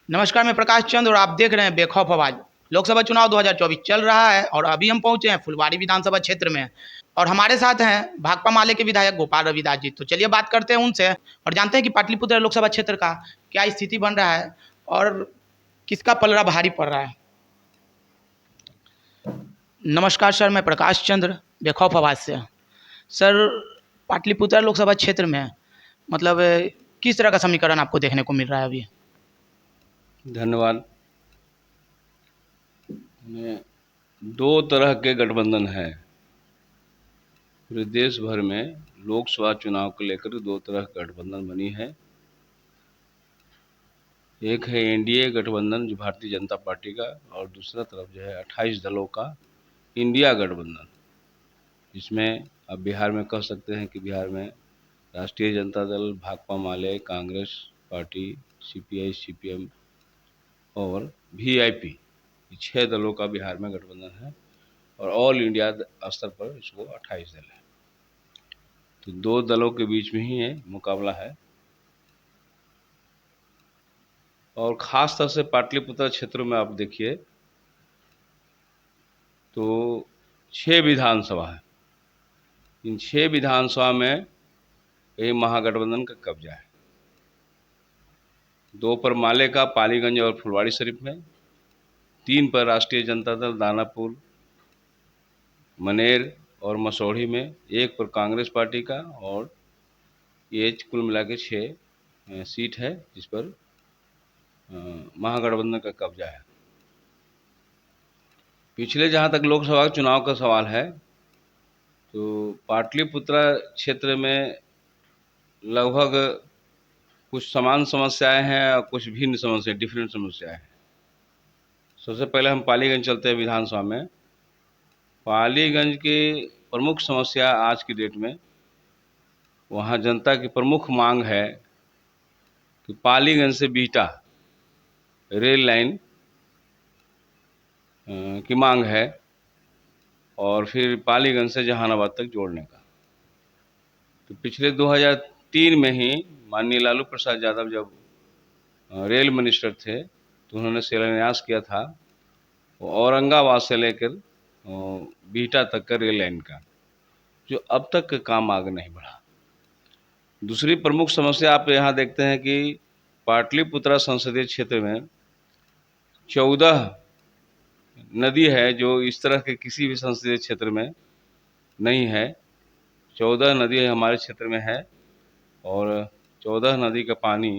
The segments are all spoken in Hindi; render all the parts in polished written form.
नमस्कार, मैं प्रकाश चंद और आप देख रहे हैं बेखौफ आवाज। लोकसभा चुनाव 2024 चल रहा है और अभी हम पहुंचे हैं फुलवारी विधानसभा क्षेत्र में। और हमारे साथ हैं भाकपा माले के विधायक गोपाल रविदास जी। तो चलिए बात करते हैं उनसे और जानते हैं कि पाटलिपुत्र लोकसभा क्षेत्र का क्या स्थिति बन रहा है और किसका पलड़ा भारी पड़ रहा है। नमस्कार सर, मैं प्रकाश चंद्र बेखौफ आवाज से। सर, पाटलिपुत्र लोकसभा क्षेत्र में मतलब किस तरह का समीकरण आपको देखने को मिल रहा है अभी? धन्यवाद। दो तरह के गठबंधन है पूरे देश भर में। लोकसभा चुनाव को लेकर दो तरह की गठबंधन बनी है। एक है एनडीए गठबंधन जो भारतीय जनता पार्टी का, और दूसरा तरफ जो है 28 दलों का इंडिया गठबंधन, जिसमें अब बिहार में कह सकते हैं कि बिहार में राष्ट्रीय जनता दल, भाकपा माले, कांग्रेस पार्टी, सीपीआई, सीपीएम और वीआईपी, ये 6 दलों का बिहार में गठबंधन है और ऑल इंडिया स्तर पर इसको 28 दल है। तो दो दलों के बीच में ही ये मुकाबला है। और ख़ास तौर से पाटलिपुत्र क्षेत्र में आप देखिए तो 6 विधानसभा है। इन 6 विधानसभा में ये महागठबंधन का कब्जा है। 2 पर माले का पालीगंज और फुलवाड़ी शरीफ में, 3 पर राष्ट्रीय जनता दल दानापुर, मनेर और मसौढ़ी में, 1 पर कांग्रेस पार्टी का, और ये कुल मिला के 6 सीट है जिस पर महागठबंधन का कब्जा है। पिछले जहाँ तक लोकसभा चुनाव का सवाल है तो पाटलिपुत्र क्षेत्र में लगभग कुछ समान समस्याएं हैं और कुछ भिन्न समस्या, डिफरेंट समस्याएं हैं। सबसे पहले हम पालीगंज चलते हैं विधानसभा में। पालीगंज की प्रमुख समस्या आज की डेट में, वहाँ जनता की प्रमुख मांग है कि पालीगंज से बिहटा रेल लाइन की मांग है और फिर पालीगंज से जहानाबाद तक जोड़ने का। तो पिछले 2003 में ही माननीय लालू प्रसाद यादव जब रेल मिनिस्टर थे तो उन्होंने शिलान्यास किया था औरंगाबाद से लेकर बिहटा तक का रेल लाइन का, जो अब तक का काम आगे नहीं बढ़ा। दूसरी प्रमुख समस्या आप यहाँ देखते हैं कि पाटलिपुत्र संसदीय क्षेत्र में 14 नदी है जो इस तरह के किसी भी संसदीय क्षेत्र में नहीं है। 14 नदी हमारे क्षेत्र में है और 14 नदी का पानी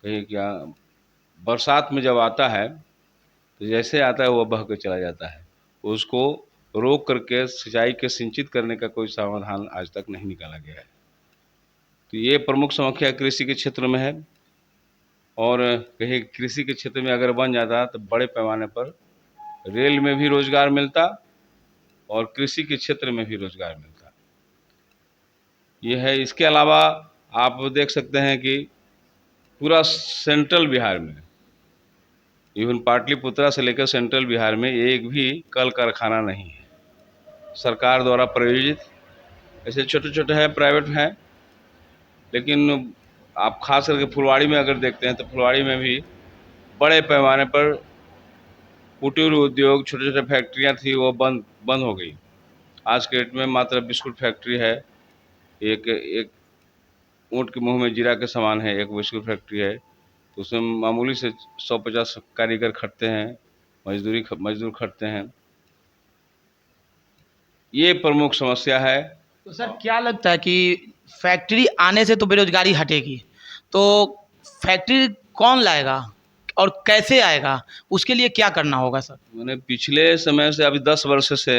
कहीं क्या बरसात में जब आता है तो जैसे आता है वो बह के चला जाता है। उसको रोक करके सिंचाई के सिंचित करने का कोई समाधान आज तक नहीं निकाला गया है। तो ये प्रमुख समस्या कृषि के क्षेत्र में है। और कहीं कृषि के क्षेत्र में अगर बन जाता तो बड़े पैमाने पर रेल में भी रोजगार मिलता और कृषि के क्षेत्र में भी रोजगार मिलता। ये है। इसके अलावा आप देख सकते हैं कि पूरा सेंट्रल बिहार में, इवन पाटलिपुत्रा से लेकर सेंट्रल बिहार में एक भी कल कारखाना नहीं है सरकार द्वारा प्रायोजित। ऐसे छोटे छोटे हैं, प्राइवेट हैं, लेकिन आप खास करके फुलवाड़ी में अगर देखते हैं तो फुलवाड़ी में भी बड़े पैमाने पर कुटीर उद्योग, छोटे छोटे फैक्ट्रियाँ थी, वो बंद बंद हो गई। आज के डेट में मात्र बिस्कुट फैक्ट्री है, एक एक ऊँट के मुंह में जीरा के समान है, एक बिस्कुट फैक्ट्री है। तो उसमें मामूली से 150 कारीगर खटते हैं, मजदूर खटते हैं। ये प्रमुख समस्या है। तो सर, क्या लगता है कि फैक्ट्री आने से तो बेरोजगारी हटेगी, तो फैक्ट्री कौन लाएगा और कैसे आएगा, उसके लिए क्या करना होगा सर? मैंने पिछले समय से अभी 10 वर्ष से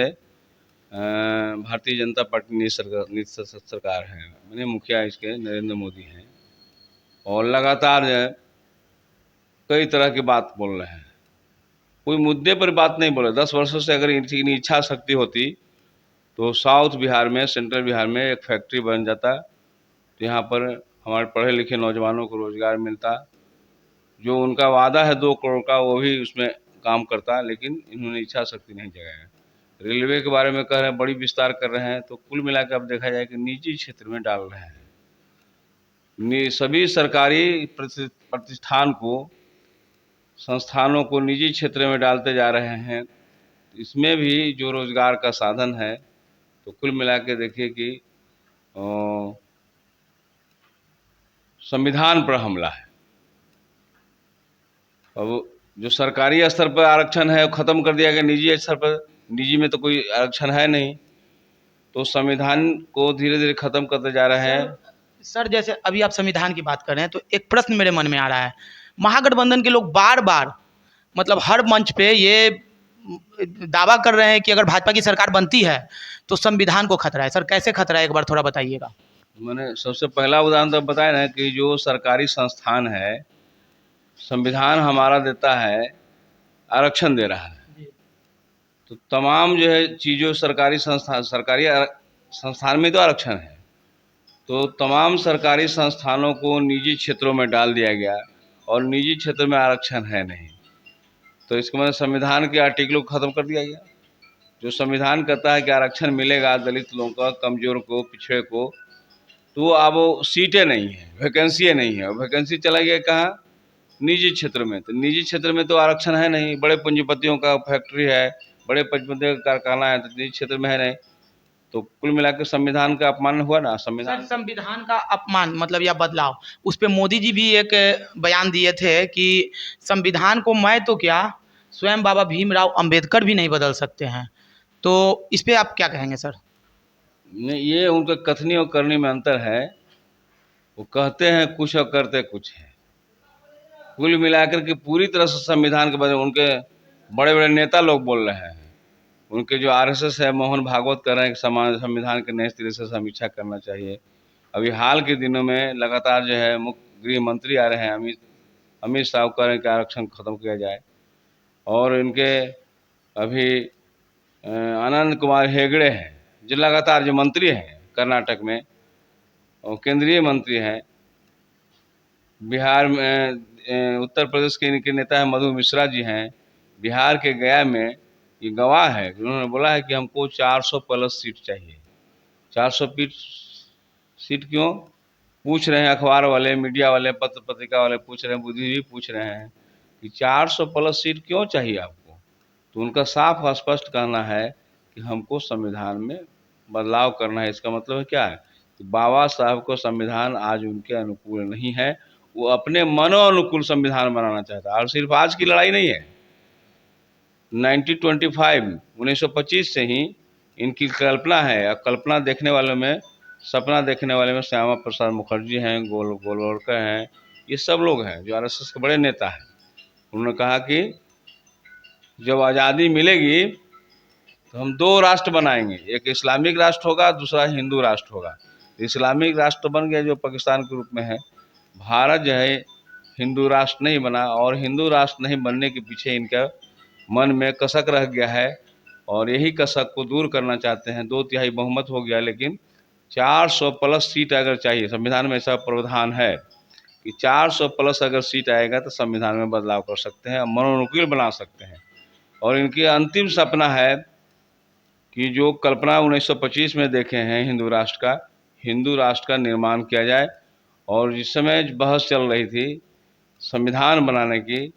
भारतीय जनता पार्टी सरकार है, मैंने मुखिया इसके नरेंद्र मोदी हैं और लगातार कई तरह की बात बोल रहे हैं। कोई मुद्दे पर बात नहीं बोले। 10 वर्षों से अगर इनकी इच्छा शक्ति होती तो साउथ बिहार में, सेंट्रल बिहार में एक फैक्ट्री बन जाता, तो यहाँ पर हमारे पढ़े लिखे नौजवानों को रोजगार मिलता। जो उनका वादा है 2 करोड़ का, वो भी उसमें काम करता, लेकिन इन्होंने इच्छा शक्ति नहीं जगाया है। रेलवे के बारे में कह रहे हैं बड़ी विस्तार कर रहे हैं, तो कुल मिला के अब देखा जाए कि निजी क्षेत्र में डाल रहे हैं। सभी सरकारी प्रतिष्ठान को संस्थानों को निजी क्षेत्र में डालते जा रहे हैं। इसमें भी जो रोजगार का साधन है, तो कुल मिला के देखिए कि संविधान पर हमला है। अब जो सरकारी स्तर पर आरक्षण है वो खत्म कर दिया गया, निजी स्तर पर निजी में तो कोई आरक्षण है नहीं, तो संविधान को धीरे धीरे खत्म करते जा रहे हैं। सर जैसे अभी आप संविधान की बात कर रहे हैं तो एक प्रश्न मेरे मन में आ रहा है। महागठबंधन के लोग बार बार मतलब हर मंच पे ये दावा कर रहे हैं कि अगर भाजपा की सरकार बनती है तो संविधान को खतरा है। सर कैसे खतरा है, एक बार थोड़ा बताइएगा। मैंने सबसे पहला उदाहरण तो बताया ना कि जो सरकारी संस्थान है, संविधान हमारा देता है, आरक्षण दे रहा है, तो तमाम जो है चीज़ों सरकारी संस्थान में तो आरक्षण है, तो तमाम सरकारी संस्थानों को निजी क्षेत्रों में डाल दिया गया और निजी क्षेत्र में आरक्षण है नहीं, तो इसके मतलब संविधान के आर्टिकलों को ख़त्म कर दिया गया। जो संविधान कहता है कि आरक्षण मिलेगा दलित लोगों का, कमज़ोर को, पिछड़े को, तो अब वो सीटें नहीं है, वैकेंसी नहीं है, और वैकेंसी चला गया कहाँ, निजी क्षेत्र में। तो निजी क्षेत्र में तो आरक्षण है नहीं, बड़े पूंजीपतियों का फैक्ट्री है, बड़े पूंजीपतियों का कारखाना है, तो निजी क्षेत्र में है नहीं, तो कुल मिलाकर संविधान का अपमान हुआ ना। संविधान का अपमान मतलब या बदलाव, उस पे मोदी जी भी एक बयान दिए थे कि संविधान को मैं तो क्या स्वयं बाबा भीमराव अंबेडकर भी नहीं बदल सकते हैं। तो इस पे आप क्या कहेंगे सर? नहीं, ये उनका कथनी और करनी में अंतर है। वो कहते हैं कुछ और करते कुछ है। कुल मिलाकर के पूरी तरह से संविधान के बारे में उनके बड़े बड़े नेता लोग बोल रहे हैं। उनके जो आरएसएस है, मोहन भागवत कर रहे हैं कि संविधान के नए सिरे से समीक्षा करना चाहिए। अभी हाल के दिनों में लगातार जो है मुख्य गृह मंत्री आ रहे हैं, अमित शाह कह रहे हैं कि आरक्षण खत्म किया जाए। और इनके अभी आनंद कुमार हेगड़े हैं, जो लगातार जो मंत्री हैं कर्नाटक में, और केंद्रीय मंत्री हैं। बिहार में उत्तर प्रदेश के इनके नेता हैं मधु मिश्रा जी हैं। बिहार के गया में ये गवाह है, उन्होंने बोला है कि हमको 400 प्लस सीट चाहिए। 400 सीट क्यों पूछ रहे हैं अखबार वाले, मीडिया वाले, पत्र पत्रिका वाले पूछ रहे हैं, बुद्धिजीवी पूछ रहे हैं कि 400 प्लस सीट क्यों चाहिए आपको। तो उनका साफ और स्पष्ट कहना है कि हमको संविधान में बदलाव करना है। इसका मतलब है क्या है कि बाबा साहब को संविधान आज उनके अनुकूल नहीं है, वो अपने मनो अनुकूल संविधान बनाना चाहता है। और सिर्फ आज की लड़ाई नहीं है, 1925 से ही इनकी कल्पना है। और कल्पना देखने वालों में, सपना देखने वाले में श्यामा प्रसाद मुखर्जी हैं, गोलवलकर हैं, ये सब लोग हैं जो आरएसएस के बड़े नेता हैं। उन्होंने कहा कि जब आज़ादी मिलेगी तो हम 2 राष्ट्र बनाएंगे, एक इस्लामिक राष्ट्र होगा, दूसरा हिंदू राष्ट्र होगा। इस्लामिक राष्ट्र बन गया जो पाकिस्तान के रूप में है। भारत जो है हिंदू राष्ट्र नहीं बना, और हिंदू राष्ट्र नहीं बनने के पीछे इनका मन में कसक रह गया है, और यही कसक को दूर करना चाहते हैं। 2/3 बहुमत हो गया, लेकिन 400 प्लस सीट अगर चाहिए, संविधान में ऐसा प्रावधान है कि 400 प्लस अगर सीट आएगा तो संविधान में बदलाव कर सकते हैं, मनोनुकूल बना सकते हैं। और इनकी अंतिम सपना है कि जो कल्पना 1925 में देखे हैं हिंदू राष्ट्र का निर्माण किया जाए। और जिस समय बहस चल रही थी संविधान बनाने की,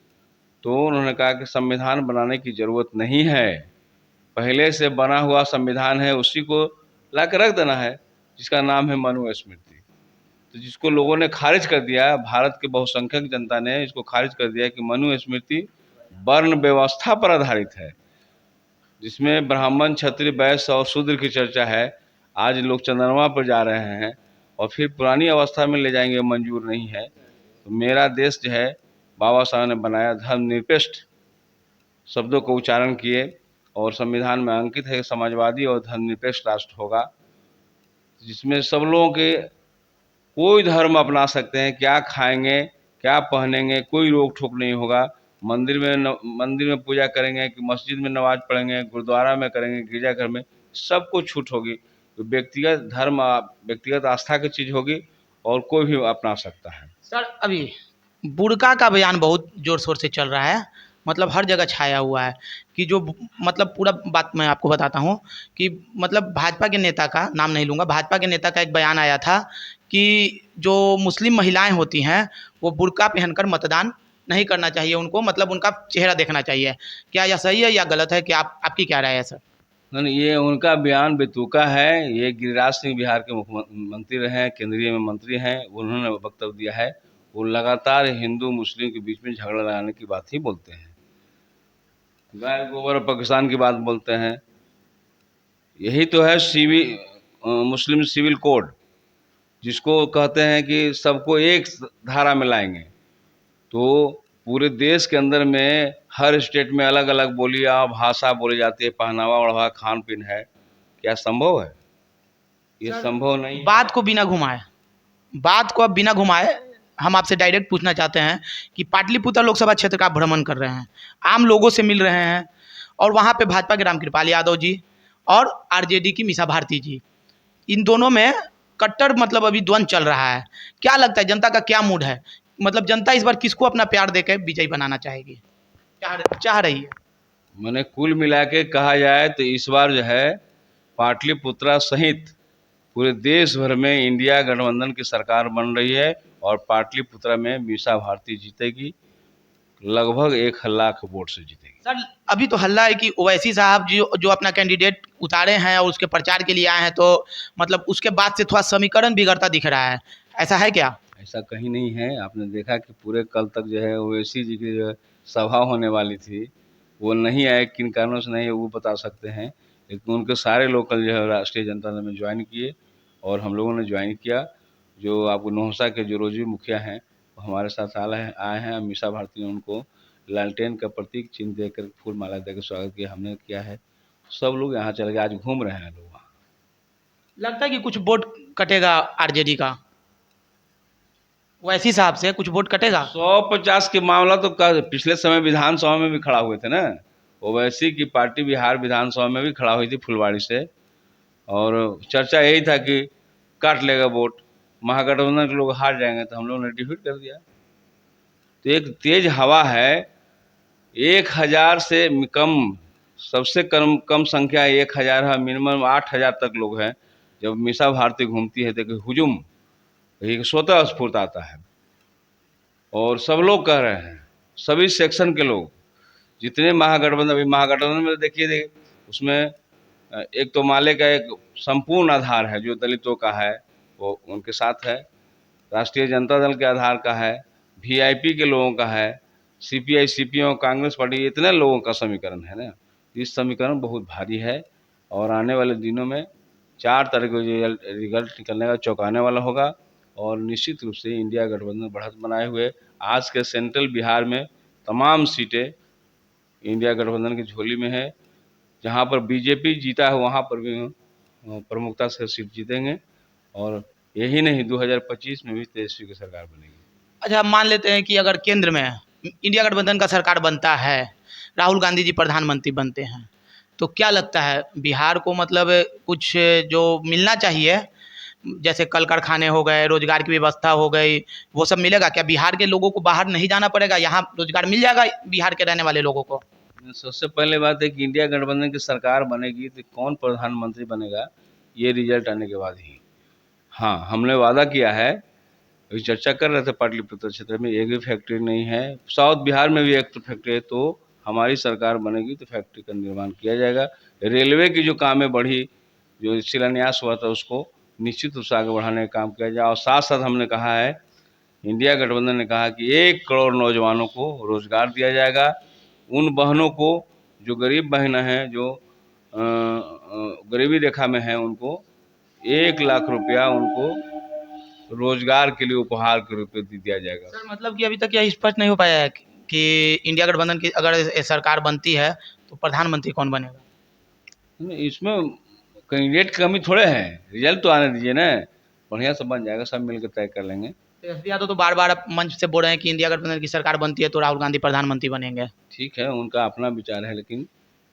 तो उन्होंने कहा कि संविधान बनाने की ज़रूरत नहीं है, पहले से बना हुआ संविधान है, उसी को ला के रख देना है, जिसका नाम है मनुस्मृति। तो जिसको लोगों ने खारिज कर दिया, भारत के बहुसंख्यक जनता ने इसको खारिज कर दिया कि मनुस्मृति वर्ण व्यवस्था पर आधारित है, जिसमें ब्राह्मण, क्षत्रिय, वैश्य और शूद्र की चर्चा है। आज लोग चंद्रमा पर जा रहे हैं और फिर पुरानी अवस्था में ले जाएंगे, मंजूर नहीं है। तो मेरा देश जो है बाबा साहब ने बनाया, धर्मनिरपेक्ष शब्दों को उच्चारण किए, और संविधान में अंकित है समाजवादी और धर्मनिरपेक्ष राष्ट्र होगा, जिसमें सब लोगों के कोई धर्म अपना सकते हैं, क्या खाएंगे, क्या पहनेंगे, कोई रोक टोक नहीं होगा। मंदिर में पूजा करेंगे कि मस्जिद में नमाज पढ़ेंगे, गुरुद्वारा में करेंगे, गिरजाघर में, सबको छूट होगी। तो व्यक्तिगत धर्म, व्यक्तिगत आस्था की चीज़ होगी और कोई भी अपना सकता है। सर अभी बुर्का का बयान बहुत जोर शोर से चल रहा है, मतलब हर जगह छाया हुआ है कि जो मतलब पूरा बात मैं आपको बताता हूँ कि मतलब भाजपा के नेता का नाम नहीं लूँगा, भाजपा के नेता का एक बयान आया था कि जो मुस्लिम महिलाएं होती हैं वो बुर्का पहनकर मतदान नहीं करना चाहिए उनको, मतलब उनका चेहरा देखना चाहिए। क्या यह सही है या गलत है? क्या आपकी क्या राय है सर? नहीं, ये उनका बयान बेतुका है। ये गिरिराज सिंह बिहार के मुख्यमंत्री रहे हैं, केंद्रीय में मंत्री हैं, उन्होंने वक्तव्य दिया है। वो लगातार हिंदू मुस्लिम के बीच में झगड़ा लगाने की बात ही बोलते हैं, गाय गोबर और पाकिस्तान की बात बोलते हैं। यही तो है मुस्लिम सिविल कोड, जिसको कहते हैं कि सबको एक धारा में लाएंगे। तो पूरे देश के अंदर में हर स्टेट में अलग अलग बोलियाँ भाषा बोली जाती है, पहनावा ओढ़ावा खान पीन है। क्या संभव है? ये सर, संभव नहीं है। बात को अब बिना घुमाए हम आपसे डायरेक्ट पूछना चाहते हैं कि पाटलिपुत्र लोकसभा क्षेत्र का आप भ्रमण कर रहे हैं, आम लोगों से मिल रहे हैं, और वहाँ पे भाजपा के रामकृपाल यादव जी और आरजेडी की मीसा भारती जी, इन दोनों में कट्टर मतलब अभी द्वंद्व चल रहा है। क्या लगता है जनता का क्या मूड है? मतलब जनता इस बार किसको अपना प्यार देकर विजयी बनाना चाहेगी, चाह रही है? मैंने कुल मिला के कहा जाए तो इस बार जो है पाटलिपुत्रा सहित पूरे देश भर में इंडिया गठबंधन की सरकार बन रही है और पाटलिपुत्रा में मीसा भारती जीतेगी, लगभग 1 लाख वोट से जीतेगी। सर, अभी तो हल्ला है कि ओवैसी साहब जो अपना कैंडिडेट उतारे हैं और उसके प्रचार के लिए आए हैं, तो मतलब उसके बाद से थोड़ा समीकरण बिगड़ता दिख रहा है, ऐसा है क्या? ऐसा कहीं नहीं है। आपने देखा कि पूरे कल तक जो है ओवैसी जी की जो सभा होने वाली थी वो नहीं आए, किन कारणों से नहीं है वो बता सकते हैं, लेकिन उनके सारे लोकल जो है राष्ट्रीय जनता दल में ज्वाइन किए और हम लोगों ने ज्वाइन किया। जो आपको नौहसा के जो रोजी मुखिया हैं वो हमारे साथ आए हैं। मीसा भारती ने उनको लालटेन का प्रतीक चिन्ह देकर फूल माला देकर स्वागत किया, हमने किया है। सब लोग यहाँ चले गए, आज घूम रहे हैं लोग वहाँ। लगता है कि कुछ वोट कटेगा आरजेडी का, ओवैसी साहब से कुछ वोट कटेगा? 150 के मामला तो पिछले समय विधानसभा में भी खड़ा हुए थे ना। ओवैसी की पार्टी बिहार विधानसभा में भी खड़ा हुई थी फुलवाड़ी से, और चर्चा यही था कि काट लेगा वोट, महागठबंधन के लोग हार जाएंगे, तो हम लोगों ने डिफीट कर दिया। तो एक तेज हवा है। 1000 से कम, सबसे कम कम संख्या 1000 है, मिनिमम 8000 तक लोग हैं। जब मीसा भारती घूमती है तो हुजूम एक स्वतः स्फूर्त आता है, और सब लोग कह रहे हैं, सभी सेक्शन के लोग, जितने महागठबंधन, अभी महागठबंधन में देखिए उसमें एक तो माले का एक संपूर्ण आधार है जो दलितों का है, वो उनके साथ है। राष्ट्रीय जनता दल के आधार का है, वीआईपी के लोगों का है, सीपीआई सीपीएम कांग्रेस पार्टी, इतने लोगों का समीकरण है ना। इस समीकरण बहुत भारी है और आने वाले दिनों में 4 तारीख को जो रिजल्ट निकलने का चौंकाने वाला होगा। और निश्चित रूप से इंडिया गठबंधन बढ़त बनाए हुए आज के सेंट्रल बिहार में तमाम सीटें इंडिया गठबंधन की झोली में है। जहाँ पर बीजेपी जीता है वहाँ पर भी प्रमुखता से सीट जीतेंगे, और यही नहीं 2025 में भी तेजस्वी की सरकार बनेगी। अच्छा, मान लेते हैं कि अगर केंद्र में इंडिया गठबंधन का सरकार बनता है, राहुल गांधी जी प्रधानमंत्री बनते हैं, तो क्या लगता है बिहार को मतलब कुछ जो मिलना चाहिए, जैसे कल कारखाने हो गए, रोजगार की व्यवस्था हो गई, वो सब मिलेगा क्या? बिहार के लोगों को बाहर नहीं जाना पड़ेगा, यहाँ रोजगार मिल जाएगा बिहार के रहने वाले लोगों को? सबसे पहले बात है कि इंडिया गठबंधन की सरकार बनेगी तो कौन प्रधानमंत्री बनेगा ये रिजल्ट आने के बाद ही। हाँ, हमने वादा किया है, अभी चर्चा कर रहे थे पाटलिपुत्र क्षेत्र में एक भी फैक्ट्री नहीं है, साउथ बिहार में भी एक तो फैक्ट्री है। तो हमारी सरकार बनेगी तो फैक्ट्री का निर्माण किया जाएगा। रेलवे की जो कामें बढ़ी, जो शिलान्यास हुआ था, उसको निश्चित रूप से आगे बढ़ाने का काम किया जाए। और साथ साथ हमने कहा है, इंडिया गठबंधन ने कहा कि 1 करोड़ नौजवानों को रोजगार दिया जाएगा। उन बहनों को जो गरीब बहनें हैं, जो गरीबी रेखा में हैं, उनको 1 लाख रुपया उनको रोजगार के लिए उपहार के रूप में दिया जाएगा। सर, मतलब कि अभी तक यह स्पष्ट नहीं हो पाया है कि इंडिया गठबंधन की अगर सरकार बनती है तो प्रधानमंत्री कौन बनेगा? नहीं, इसमें कैंडिडेट की कमी थोड़े है, रिजल्ट तो आने दीजिए ना, बढ़िया से बन जाएगा, सब मिलकर तय कर लेंगे। तेजस्वी यादव तो बार बार मंच से बोल रहे हैं कि इंडिया गठबंधन की सरकार बनती है तो राहुल गांधी प्रधानमंत्री बनेंगे। ठीक है, उनका अपना विचार है, लेकिन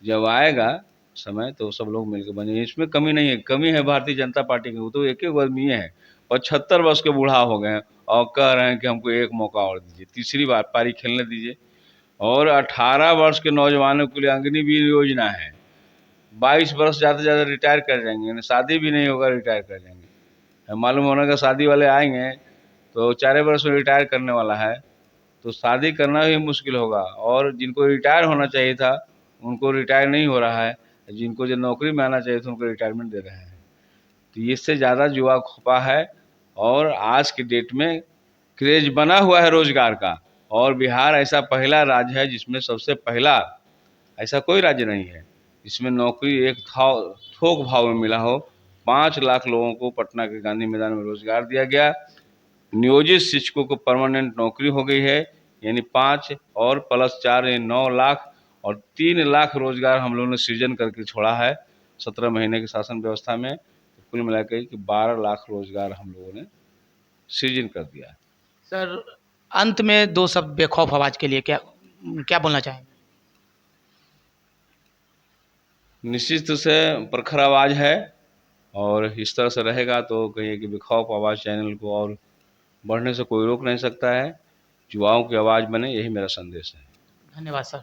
जब आएगा समय तो सब लोग मिलकर बनेंगे, इसमें कमी नहीं है। कमी है भारतीय जनता पार्टी की, वो तो एक एक आदमी है, 75 वर्ष के बूढ़ा हो गए हैं और कह रहे हैं कि हमको एक मौका और दीजिए, तीसरी बार पारी खेलने दीजिए। और 18 वर्ष के नौजवानों के लिए अग्निवीर योजना है। 22 वर्ष ज़्यादा से ज़्यादा रिटायर कर जाएंगे, यानी शादी भी नहीं होगा, रिटायर कर जाएंगे। मालूम होने का शादी वाले आएंगे तो 4 वर्ष में रिटायर करने वाला है। तो शादी करना भी मुश्किल होगा, और जिनको रिटायर होना चाहिए था उनको रिटायर नहीं हो रहा है, जिनको जो नौकरी में आना चाहिए था उनको रिटायरमेंट दे रहे हैं। तो इससे ज़्यादा युवा खपा है, और आज के डेट में क्रेज बना हुआ है रोजगार का। और बिहार ऐसा पहला राज्य है जिसमें सबसे पहला, ऐसा कोई राज्य नहीं है जिसमें नौकरी एक थोक भाव में मिला हो। 5 लाख लोगों को पटना के गांधी मैदान में रोजगार दिया गया। नियोजित शिक्षकों को परमानेंट नौकरी हो गई है, यानी 5 और प्लस 4 यानी 9 लाख, और 3 लाख रोजगार हम लोगों ने सृजन करके छोड़ा है 17 महीने की शासन व्यवस्था में। तो कुल मिलाकर कि 12 लाख रोजगार हम लोगों ने सृजन कर दिया है। सर, अंत में 2 शब्द बेखौफ आवाज़ के लिए क्या क्या बोलना चाहेंगे? निश्चित रूप से प्रखर आवाज़ है, और इस तरह से रहेगा तो कहिए कि बेखौफ आवाज़ चैनल को और बढ़ने से कोई रोक नहीं सकता है। युवाओं की आवाज़ बने, यही मेरा संदेश है। धन्यवाद सर।